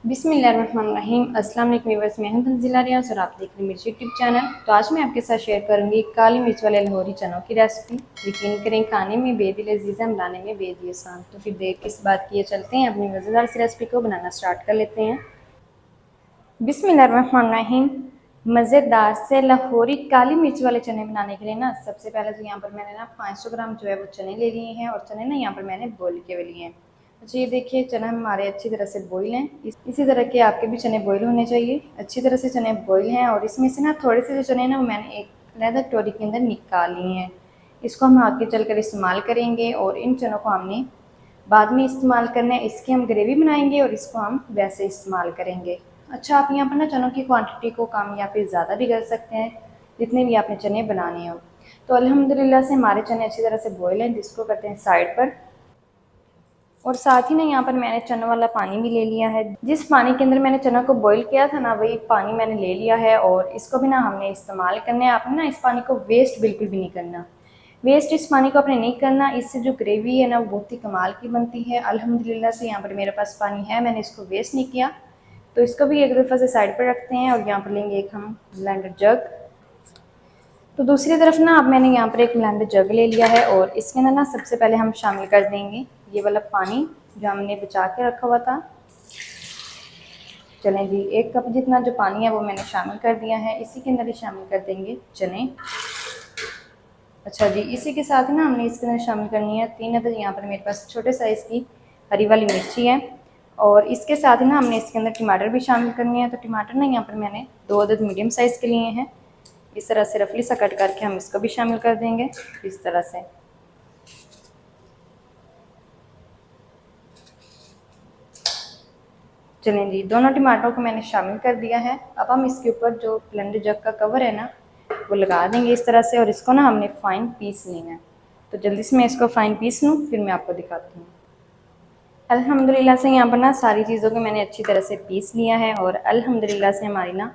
बिस्मिल्लाहिर्रहमानिर्रहीम। अस्सलाम वालेकुम व्यूअर्स, मैं हूं तंजीला रियाज और आप देख रहे हैं मेरे यूट्यूब चैनल। तो आज मैं आपके साथ शेयर करूंगी काली मिर्च वाले लाहौरी चनों की रेसिपी। यकीन करें खाने में बेदिल अजीज़ है, बनाने में बेहद आसान। तो फिर देर किस बात की, चलते हैं अपनी मज़ेदार सी रेसिपी को बनाना स्टार्ट कर लेते हैं। बिस्मिल्लाहिर्रहमानिर्रहीम। मज़ेदार से लाहौरी काली मिर्च वाले चने बनाने के लिए ना सबसे पहले तो यहाँ पर मैंने ना 500 ग्राम जो है वो चने ले लिए हैं, और चने ना यहाँ पर मैंने बॉईल के हुए लिए हैं। अच्छा, ये देखिए चना हमारे अच्छी तरह से बॉईल हैं। इसी तरह के आपके भी चने बॉईल होने चाहिए। अच्छी तरह से चने बॉईल हैं, और इसमें से ना थोड़े से जो चने ना वो मैंने एक अलग कटोरी के अंदर निकाल लिए हैं। इसको हम आगे चलकर इस्तेमाल करेंगे, और इन चनों को हमने बाद में इस्तेमाल करना है। इसकी हम ग्रेवी बनाएंगे और इसको हम वैसे इस्तेमाल करेंगे। अच्छा, आप यहाँ पर ना चनों की क्वांटिटी को कम या फिर ज़्यादा भी कर सकते हैं, जितने भी आपने चने बनाने हो। तो अल्हम्दुलिल्लाह से हमारे चने अच्छी तरह से बॉयल हैं, जिसको करते हैं साइड पर। और साथ ही ना यहाँ पर मैंने चनों वाला पानी भी ले लिया है। जिस पानी के अंदर मैंने चना को बॉईल किया था ना, वही पानी मैंने ले लिया है, और इसको भी ना हमने इस्तेमाल करना है। आपने ना इस पानी को वेस्ट बिल्कुल भी नहीं करना। वेस्ट इस पानी को आपने नहीं करना। इससे जो ग्रेवी है ना वो बहुत ही कमाल की बनती है। अल्हम्दुलिल्लाह से यहाँ पर मेरे पास पानी है, मैंने इसको वेस्ट नहीं किया। तो इसको भी एक दफ़ा से साइड पर रखते हैं, और यहाँ पर लेंगे एक हम ब्लेंडर जग। तो दूसरी तरफ ना अब मैंने यहाँ पर एक ब्लेंडर जग ले लिया है, और इसके अंदर ना सबसे पहले हम शामिल कर देंगे ये वाला पानी जो हमने बचा के रखा हुआ था। चलें जी, 1 कप जितना जो पानी है वो मैंने शामिल कर दिया है। इसी के अंदर ही शामिल कर देंगे चने। अच्छा जी, इसी के साथ ना हमने इसके अंदर शामिल करनी है 3 अदद यहाँ पर मेरे पास छोटे साइज़ की हरी वाली मिर्ची है, और इसके साथ ही ना हमने इसके अंदर टमाटर भी शामिल करनी है। तो टमाटर ना यहाँ पर मैंने 2 अदद मीडियम साइज़ के लिए हैं। इस तरह से रफली सा कट करके हम इसको भी शामिल कर देंगे इस तरह से। चलें जी, दोनों टमाटरों को मैंने शामिल कर दिया है। अब हम इसके ऊपर जो ब्लेंडर जग का कवर है ना वो लगा देंगे इस तरह से, और इसको ना हमने फाइन पीस लेना है। तो जल्दी से मैं इसको फाइन पीस लूँ, फिर मैं आपको दिखाती हूँ। अल्हम्दुलिल्लाह से यहाँ पर ना सारी चीज़ों को मैंने अच्छी तरह से पीस लिया है, और अल्हम्दुलिल्लाह से हमारी ना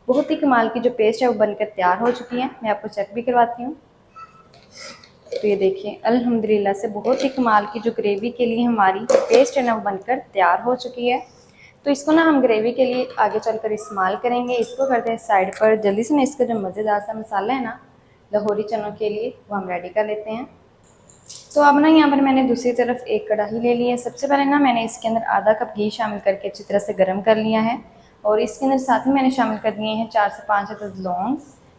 बहुत ही कमाल की जो पेस्ट है वो बनकर तैयार हो चुकी है। मैं आपको चेक भी करवाती हूँ। तो ये देखिए अल्हम्दुलिल्लाह से बहुत ही कमाल की जो ग्रेवी के लिए हमारी पेस्ट है ना वो बनकर तैयार हो चुकी है। तो इसको ना हम ग्रेवी के लिए आगे चलकर इस्तेमाल करेंगे। इसको करते हैं साइड पर। जल्दी से ना इसका जो मज़ेदार सा मसाला है ना लाहौरी चनों के लिए वो हम रेडी कर लेते हैं। तो अब ना यहाँ पर मैंने दूसरी तरफ एक कढ़ाई ले ली है। सबसे पहले ना मैंने इसके अंदर आधा कप घी शामिल करके अच्छी तरह से गर्म कर लिया है, और इसके अंदर साथ ही मैंने शामिल कर दिए हैं 4 से 5 अदद लौंग।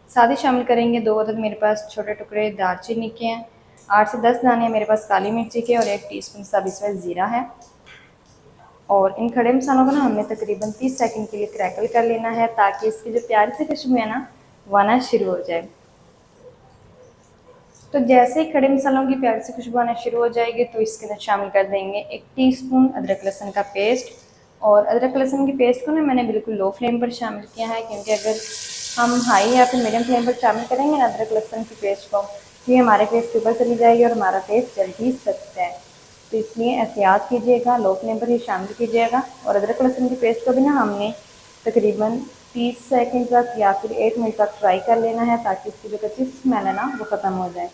साथ ही शामिल करेंगे 2 अदद मेरे पास छोटे टुकड़े दालचीनी के हैं, 8 से 10 दाने मेरे पास काली मिर्ची के, और 1 टीस्पून साबुत ज़ीरा है। और इन खड़े मसालों को ना हमने तकरीबन 30 सेकंड के लिए क्रैकल कर लेना है, ताकि इसकी जो प्यारी सी खुशबू है ना वो आना शुरू हो जाए। तो जैसे ही खड़े मसालों की प्यारी सी खुशबू आना शुरू हो जाएगी तो इसके अंदर शामिल कर देंगे 1 टीस्पून अदरक लहसुन का पेस्ट। और अदरक लहसुन की पेस्ट को ना मैंने बिल्कुल लो फ्लेम पर शामिल किया है, क्योंकि अगर हम हाई या फिर मीडियम फ्लेम पर शामिल करेंगे ना अदरक लहसुन की पेस्ट को, तो ये हमारे पेस्ट के ऊपर चली जाएगी और हमारा पेस्ट जल ही सकता है। तो इसलिए एहतियात कीजिएगा, लो फ्लेम पर ही शामिल कीजिएगा। और अदरक लहसुन की पेस्ट को भी ना हमने तकरीबन 30 सेकंड तक या फिर 1 मिनट तक फ्राई कर लेना है, ताकि इसकी जो कच्ची स्मेल है ना वो ख़त्म हो जाए।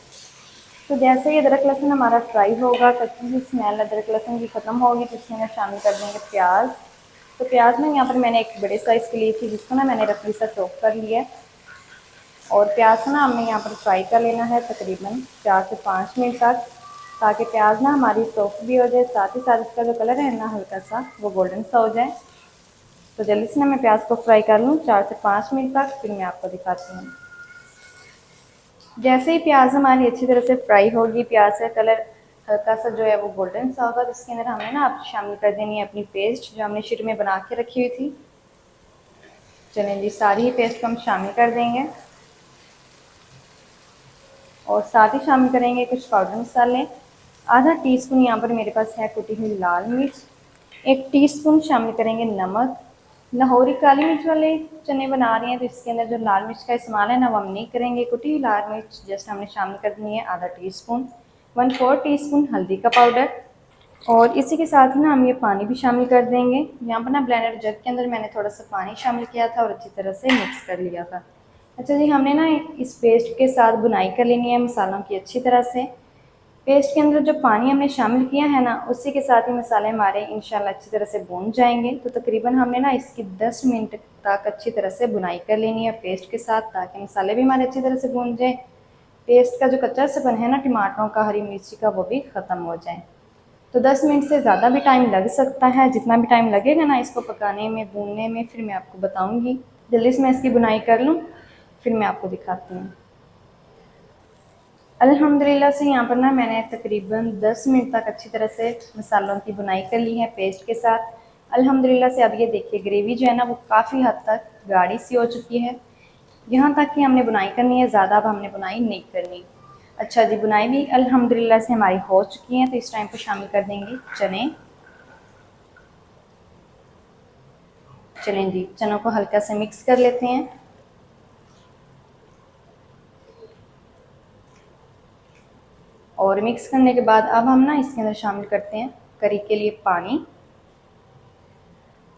तो जैसे ही अदरक लहसुन हमारा फ्राई होगा, कच्ची सी स्मेल अदरक लहसुन की ख़त्म होगी, तो इसमें शामिल कर देंगे प्याज। तो प्याज ना यहाँ पर मैंने एक बड़े साइज़ की ली थी, जिसको ना मैंने रफली सा चॉप कर लिया। और प्याज को ना हमने यहाँ पर फ्राई कर लेना है तकरीबन 4 से 5 मिनट तक, ताकि प्याज ना हमारी सॉफ्ट भी हो जाए, साथ ही साथ इसका जो कलर है ना हल्का सा वो गोल्डन सा हो जाए। तो जल्दी से ना मैं प्याज को फ्राई कर लूँ 4 से 5 मिनट तक, फिर मैं आपको दिखाती हूँ। जैसे ही प्याज हमारी अच्छी तरह से फ्राई होगी, प्याज का कलर हल्का सा जो है वो गोल्डन सा होगा, तो इसके अंदर हमने ना आप शामिल कर देनी है अपनी पेस्ट जो हमने शुरू में बना के रखी हुई थी। चलें जी, सारी ही पेस्ट को हम शामिल कर देंगे, और साथ ही शामिल करेंगे कुछ पाउडर मसाले। आधा टीस्पून यहाँ पर मेरे पास है कुटी हुई लाल मिर्च, 1 टीस्पून शामिल करेंगे नमक। लाहौरी काली मिर्च वाले चने बना रहे हैं, तो इसके अंदर जो लाल मिर्च का इस्तेमाल है ना वो हम नहीं करेंगे। कुटी हुई लाल मिर्च जस्ट हमने शामिल कर दी है आधा टीस्पून। 1/4 टीस्पून हल्दी का पाउडर, और इसी के साथ ना हम ये पानी भी शामिल कर देंगे। यहाँ पर ना ब्लेंडर जग के अंदर मैंने थोड़ा सा पानी शामिल किया था और अच्छी तरह से मिक्स कर लिया था। अच्छा जी, हमने ना इस पेस्ट के साथ बुनाई कर लेनी है मसालों की अच्छी तरह से। पेस्ट के अंदर जो पानी हमने शामिल किया है ना, उसी के साथ ही मसाले हमारे इंशाल्लाह अच्छी तरह से भून जाएंगे। तो तकरीबन हमने ना इसकी 10 मिनट तक अच्छी तरह से बुनाई कर लेनी है पेस्ट के साथ, ताकि मसाले भी हमारे अच्छी तरह से भून जाए, पेस्ट का जो कच्चा सपन है ना टमाटरों का, हरी मिर्ची का, वो भी ख़त्म हो जाए। तो 10 मिनट से ज़्यादा भी टाइम लग सकता है, जितना भी टाइम लगेगा ना इसको पकाने में, भूनने में, फिर मैं आपको बताऊँगी। जल्दी से मैं इसकी बुनाई कर लूँ, फिर मैं आपको दिखाती हूँ। अल्हम्दुलिल्लाह से यहाँ पर ना मैंने तकरीबन 10 मिनट तक अच्छी तरह से मसालों की बुनाई कर ली है पेस्ट के साथ। अल्हम्दुलिल्लाह से अब ये देखिए ग्रेवी जो है ना वो काफ़ी हद तक गाढ़ी सी हो चुकी है। यहाँ तक कि हमने बुनाई करनी है, ज़्यादा अब हमने बुनाई नहीं करनी। अच्छा जी, बुनाई भी अल्हम्दुलिल्लाह से हमारी हो चुकी है। तो इस टाइम पर शामिल कर देंगे चने। चलें जी, चनों को हल्का से मिक्स कर लेते हैं। और मिक्स करने के बाद अब हम ना इसके अंदर शामिल करते हैं करी के लिए पानी।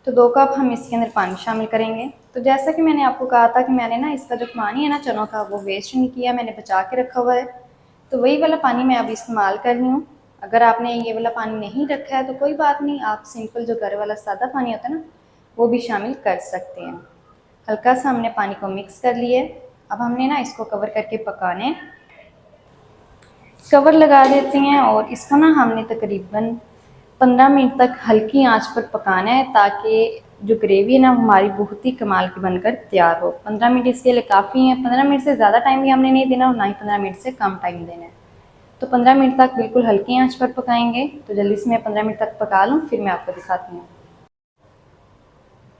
तो 2 कप हम इसके अंदर पानी शामिल करेंगे। तो जैसा कि मैंने आपको कहा था कि मैंने ना इसका जो पानी है ना चनों का, वो वेस्ट नहीं किया, मैंने बचा के रखा हुआ है। तो वही वाला पानी मैं अब इस्तेमाल कर रही हूँ। अगर आपने ये वाला पानी नहीं रखा है तो कोई बात नहीं, आप सिंपल जो घर वाला सादा पानी होता है ना, वो भी शामिल कर सकते हैं। हल्का सा हमने पानी को मिक्स कर लिया। अब हमने ना इसको कवर करके पकाने, कवर लगा देते हैं और इसको ना हमने तकरीबन 15 मिनट तक हल्की आंच पर पकाना है, ताकि जो ग्रेवी है ना हमारी बहुत ही कमाल की बनकर तैयार हो। 15 मिनट इसके लिए काफ़ी है। 15 मिनट से ज़्यादा टाइम भी हमने नहीं देना और ना ही 15 मिनट से कम टाइम देना है। तो 15 मिनट तक बिल्कुल हल्की आंच पर पकाएंगे। तो जल्दी से मैं 15 मिनट तक पका लूँ, फिर मैं आपको दिखाती हूँ।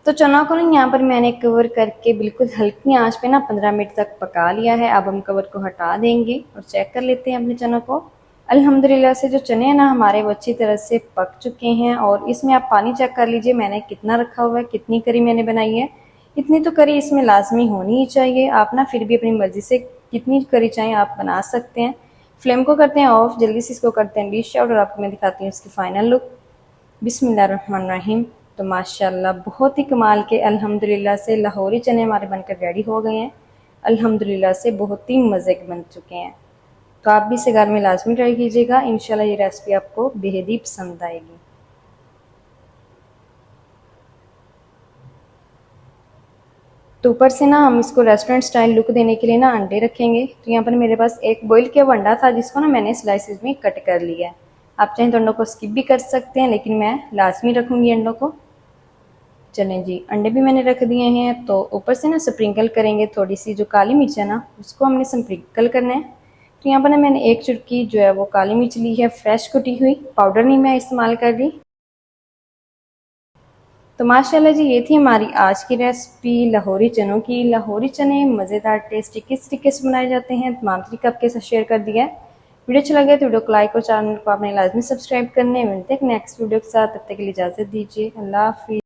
तो चना को ना यहाँ पर मैंने कवर करके बिल्कुल हल्की आंच पे ना 15 मिनट तक पका लिया है। अब हम कवर को हटा देंगे और चेक कर लेते हैं अपने चनों को। अल्हम्दुलिल्लाह से जो चने हैं ना हमारे वो अच्छी तरह से पक चुके हैं। और इसमें आप पानी चेक कर लीजिए मैंने कितना रखा हुआ है, कितनी करी मैंने बनाई है। इतनी तो करी इसमें लाजमी होनी ही चाहिए। आप ना फिर भी अपनी मर्ज़ी से कितनी करी चाहें आप बना सकते हैं। फ्लेम को करते हैं ऑफ, जल्दी से इसको करते हैं डिश आउट और आपको मैं दिखाती हूँ इसकी फ़ाइनल लुक। बिस्मिल्लाहिर्रहमानिर्रहीम। तो माशाल्लाह बहुत ही कमाल के अल्हम्दुलिल्लाह से लाहौरी चने हमारे बनकर रेडी हो गए हैं। अल्हम्दुलिल्लाह से बहुत ही मज़े के बन चुके हैं। तो आप भी इसे घर में लाजमी ट्राई कीजिएगा। इंशाल्लाह ये रेसिपी आपको बेहद ही पसंद आएगी। तो ऊपर से ना हम इसको रेस्टोरेंट स्टाइल लुक देने के लिए ना अंडे रखेंगे। तो यहाँ पर मेरे पास एक बॉईल किया हुआ अंडा था, जिसको ना मैंने स्लाइसेस में कट कर लिया है। आप चाहें तो अंडों को स्किप भी कर सकते हैं, लेकिन मैं लाजमी रखूँगी अंडों को। चलें जी, अंडे भी मैंने रख दिए हैं। तो ऊपर से ना स्प्रिंकल करेंगे थोड़ी सी जो काली मिर्च है ना, उसको हमने स्प्रिंकल करना है। तो यहाँ पर ना मैंने 1 चुटकी जो है वो काली मिर्च ली है, फ्रेश कुटी हुई, पाउडर नहीं मैं इस्तेमाल कर रही। तो माशाल्लाह जी, ये थी हमारी आज की रेसिपी लाहौरी चनों की। लाहौरी चने मज़ेदार टेस्टी किस तरीके से बनाए जाते हैं तमाम तरीका आपके साथ शेयर कर दिया है। वीडियो अच्छा लगे तो वीडियो को लाइक और चैनल को आपने लाजमी सब्सक्राइब करने। मिलते हैं नेक्स्ट वीडियो के साथ, तब तक के लिए इजाज़त दीजिए। अल्लाह हाफिज़।